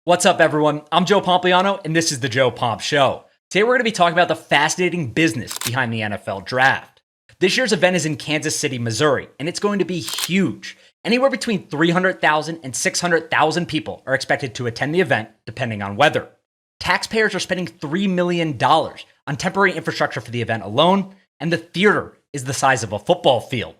What's up, everyone? I'm Joe Pomp, and this is the Joe Pomp Show. Today, we're going to be talking about the fascinating business behind the NFL Draft. This year's event is in Kansas City, Missouri, and it's going to be huge. Anywhere between 300,000 and 600,000 people are expected to attend the event, depending on weather. Taxpayers are spending $3 million on temporary infrastructure for the event alone, and the theater is the size of a football field.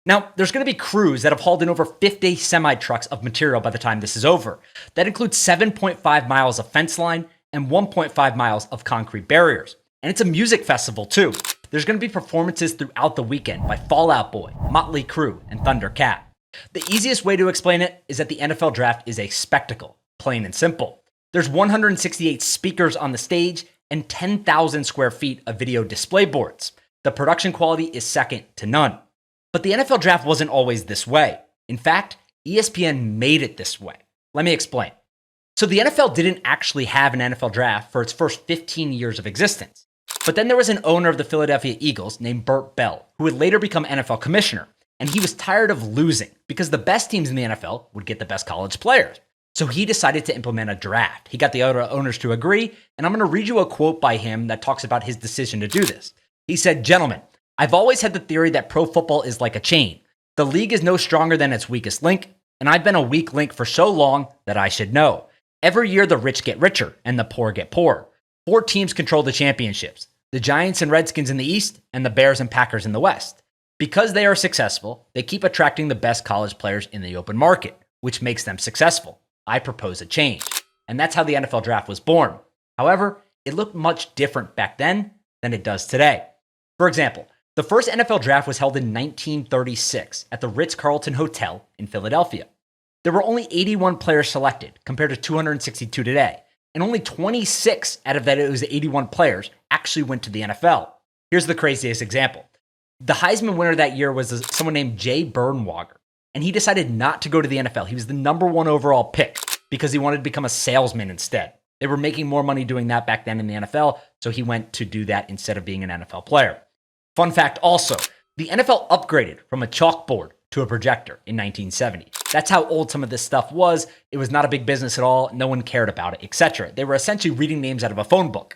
Now, there's going to be crews that have hauled in over 50 semi-trucks of material by the time this is over. That includes 7.5 miles of fence line and 1.5 miles of concrete barriers. And it's a music festival, too. There's going to be performances throughout the weekend by Fall Out Boy, Motley Crue, and Thundercat. The easiest way to explain it is that the NFL Draft is a spectacle, plain and simple. There's 168 speakers on the stage and 10,000 square feet of video display boards. The production quality is second to none. But the NFL Draft wasn't always this way. In fact, ESPN made it this way. Let me explain. So the NFL didn't actually have an NFL Draft for its first 15 years of existence. But then there was an owner of the Philadelphia Eagles named Burt Bell, who would later become NFL commissioner. And he was tired of losing because the best teams in the NFL would get the best college players. So he decided to implement a draft. He got the other owners to agree, and I'm going to read you a quote by him that talks about his decision to do this. He said, "Gentlemen, I've always had the theory that pro football is like a chain. The league is no stronger than its weakest link, and I've been a weak link for so long that I should know. Every year the rich get richer and the poor get poorer. 4 teams control the championships, the Giants and Redskins in the East and the Bears and Packers in the West. Because they are successful, they keep attracting the best college players in the open market, which makes them successful. I propose a change." And that's how the NFL Draft was born. However, it looked much different back then than it does today. For example, the first NFL Draft was held in 1936 at the Ritz-Carlton Hotel in Philadelphia. There were only 81 players selected compared to 262 today, and only 26 out of those 81 players actually went to the NFL. Here's the craziest example. The Heisman winner that year was someone named Jay Bernwager, and he decided not to go to the NFL. He was the number 1 overall pick because he wanted to become a salesman instead. They were making more money doing that back then in the NFL, so he went to do that instead of being an NFL player. Fun fact also, the NFL upgraded from a chalkboard to a projector in 1970. That's how old some of this stuff was. It was not a big business at all. No one cared about it, etc. They were essentially reading names out of a phone book.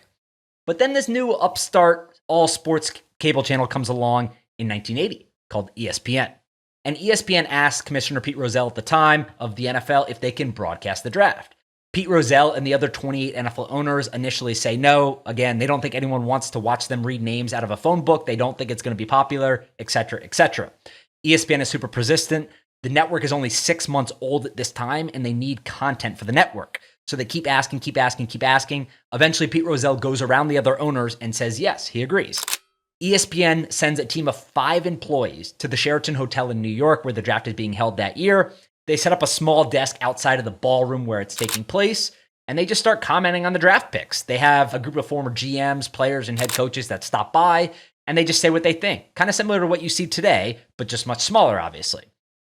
But then this new upstart all sports cable channel comes along in 1980 called ESPN. And ESPN asked Commissioner Pete Rozelle at the time of the NFL if they can broadcast the draft. Pete Rozelle and the other 28 NFL owners initially say no. Again, they don't think anyone wants to watch them read names out of a phone book. They don't think it's going to be popular, etc., etc. ESPN is super persistent. The network is only 6 months old at this time, and they need content for the network. So they keep asking. Eventually, Pete Rozelle goes around the other owners and says yes, he agrees. ESPN sends a team of 5 employees to the Sheraton Hotel in New York, where the draft is being held that year. They set up a small desk outside of the ballroom where it's taking place, and they just start commenting on the draft picks. They have a group of former GMs, players, and head coaches that stop by, and they just say what they think. Kind of similar to what you see today, but just much smaller, obviously.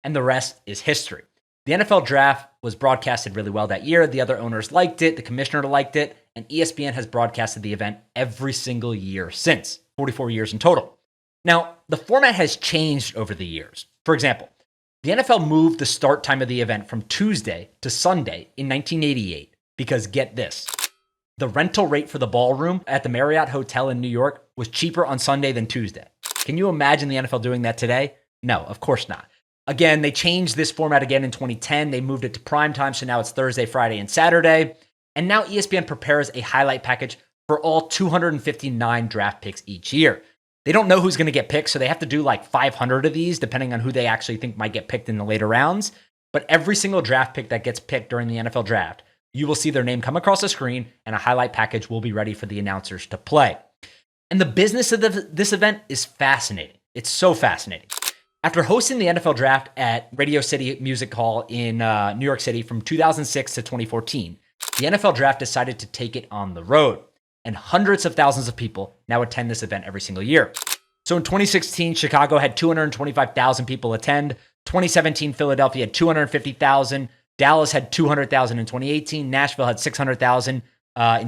And the rest is history. The NFL Draft was broadcasted really well that year. The other owners liked it. The commissioner liked it. And ESPN has broadcasted the event every single year since, 44 years in total. Now, the format has changed over the years. For example, the NFL moved the start time of the event from Tuesday to Sunday in 1988 because, get this, the rental rate for the ballroom at the Marriott Hotel in New York was cheaper on Sunday than Tuesday. Can you imagine the NFL doing that today? No, of course not. Again, they changed this format again in 2010. They moved it to prime time, so now it's Thursday, Friday, and Saturday. And now ESPN prepares a highlight package for all 259 draft picks each year. They don't know who's going to get picked, so they have to do like 500 of these, depending on who they actually think might get picked in the later rounds. But every single draft pick that gets picked during the NFL Draft, you will see their name come across the screen, and a highlight package will be ready for the announcers to play. And the business of this event is fascinating. It's so fascinating. After hosting the NFL Draft at Radio City Music Hall in New York City from 2006 to 2014, the NFL Draft decided to take it on the road. And hundreds of thousands of people now attend this event every single year. So in 2016, Chicago had 225,000 people attend. 2017, Philadelphia had 250,000. Dallas had 200,000 in 2018. Nashville had 600,000 in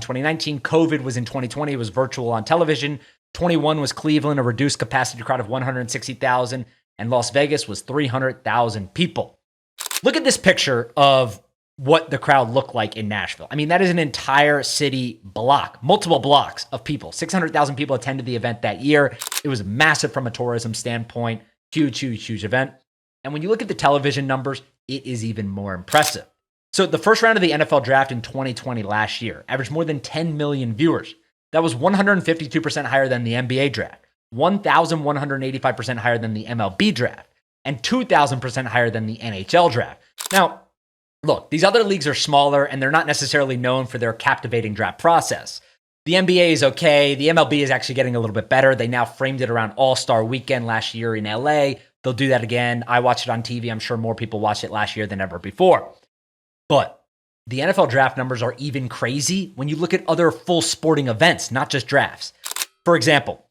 2019. COVID was in 2020. It was virtual on television. 21 was Cleveland, a reduced capacity crowd of 160,000. And Las Vegas was 300,000 people. Look at this picture of what the crowd looked like in Nashville. I mean, that is an entire city block, multiple blocks of people. 600,000 people attended the event that year. It was massive from a tourism standpoint. Huge, huge, huge event. And when you look at the television numbers, it is even more impressive. So the first round of the NFL draft in 2020 last year averaged more than 10 million viewers. That was 152% higher than the NBA draft, 1,185% higher than the MLB draft, and 2,000% higher than the NHL draft. Now, look, these other leagues are smaller and they're not necessarily known for their captivating draft process. The NBA is okay. The MLB is actually getting a little bit better. They now framed it around All-Star Weekend last year in LA. They'll do that again. I watched it on TV. I'm sure more people watched it last year than ever before. But the NFL draft numbers are even crazy when you look at other full sporting events, not just drafts. For example,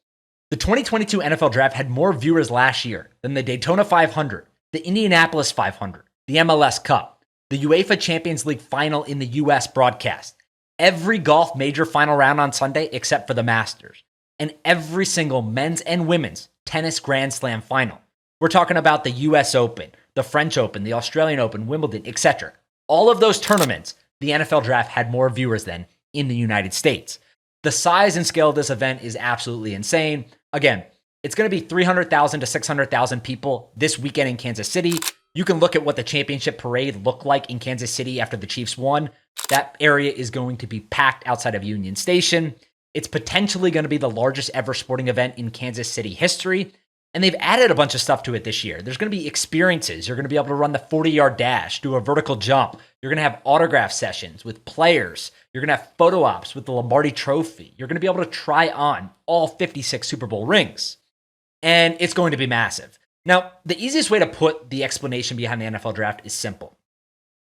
the 2022 NFL draft had more viewers last year than the Daytona 500, the Indianapolis 500, the MLS Cup, the UEFA Champions League final in the US broadcast, every golf major final round on Sunday except for the Masters, and every single men's and women's tennis Grand Slam final. We're talking about the US Open, the French Open, the Australian Open, Wimbledon, etc. All of those tournaments, the NFL draft had more viewers than in the United States. The size and scale of this event is absolutely insane. Again, it's going to be 300,000 to 600,000 people this weekend in Kansas City. You can look at what the championship parade looked like in Kansas City after the Chiefs won. That area is going to be packed outside of Union Station. It's potentially going to be the largest ever sporting event in Kansas City history. And they've added a bunch of stuff to it this year. There's going to be experiences. You're going to be able to run the 40-yard dash, do a vertical jump. You're going to have autograph sessions with players. You're going to have photo ops with the Lombardi Trophy. You're going to be able to try on all 56 Super Bowl rings. And it's going to be massive. Now, the easiest way to put the explanation behind the NFL draft is simple.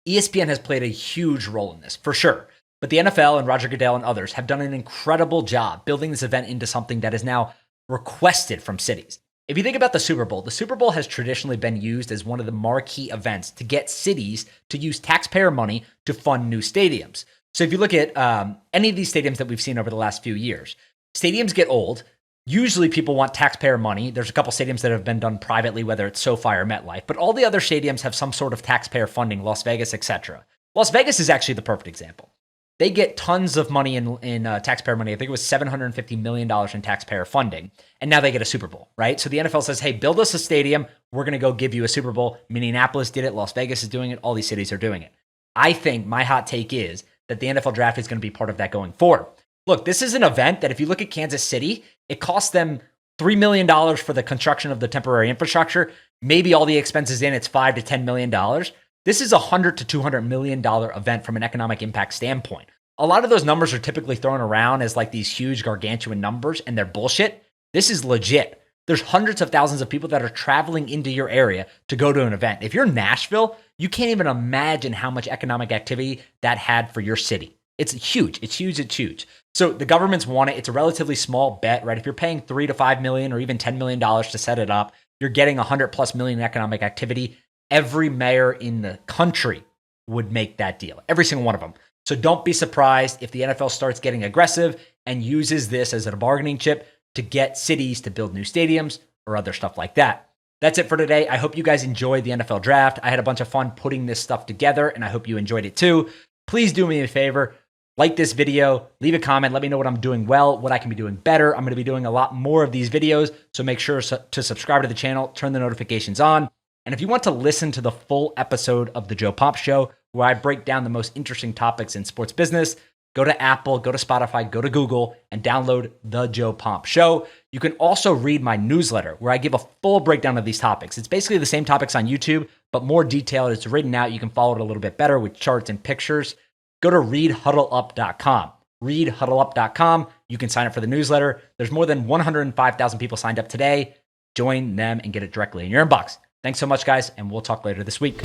ESPN has played a huge role in this, for sure. But the NFL and Roger Goodell and others have done an incredible job building this event into something that is now requested from cities. If you think about the Super Bowl has traditionally been used as one of the marquee events to get cities to use taxpayer money to fund new stadiums. So if you look at any of these stadiums that we've seen over the last few years, stadiums get old. Usually people want taxpayer money. There's a couple stadiums that have been done privately, whether it's SoFi or MetLife, but all the other stadiums have some sort of taxpayer funding, Las Vegas, etc. Las Vegas is actually the perfect example. They get tons of money in taxpayer money. I think it was $750 million in taxpayer funding. And now they get a Super Bowl, right? So the NFL says, hey, build us a stadium. We're going to go give you a Super Bowl. Minneapolis did it. Las Vegas is doing it. All these cities are doing it. I think my hot take is that the NFL draft is going to be part of that going forward. Look, this is an event that if you look at Kansas City, it costs them $3 million for the construction of the temporary infrastructure. Maybe all the expenses in, it's $5 to $10 million. This is a $100 to $200 million event from an economic impact standpoint. A lot of those numbers are typically thrown around as like these huge gargantuan numbers, and they're bullshit. This is legit. There's hundreds of thousands of people that are traveling into your area to go to an event. If you're Nashville, you can't even imagine how much economic activity that had for your city. It's huge. It's huge. It's huge. So the governments want it. It's a relatively small bet, right? If you're paying $3 to $5 million or even $10 million to set it up, you're getting 100+ million economic activity. Every mayor in the country would make that deal. Every single one of them. So don't be surprised if the NFL starts getting aggressive and uses this as a bargaining chip to get cities to build new stadiums or other stuff like that. That's it for today. I hope you guys enjoyed the NFL draft. I had a bunch of fun putting this stuff together, and I hope you enjoyed it too. Please do me a favor. Like this video, leave a comment, let me know what I'm doing well, what I can be doing better. I'm going to be doing a lot more of these videos, so make sure to subscribe to the channel, turn the notifications on. And if you want to listen to the full episode of The Joe Pomp Show, where I break down the most interesting topics in sports business, go to Apple, go to Spotify, go to Google, and download The Joe Pomp Show. You can also read my newsletter, where I give a full breakdown of these topics. It's basically the same topics on YouTube, but more detailed. It's written out. You can follow it a little bit better with charts and pictures. Go to readhuddleup.com. Readhuddleup.com. You can sign up for the newsletter. There's more than 105,000 people signed up today. Join them and get it directly in your inbox. Thanks so much, guys, and we'll talk later this week.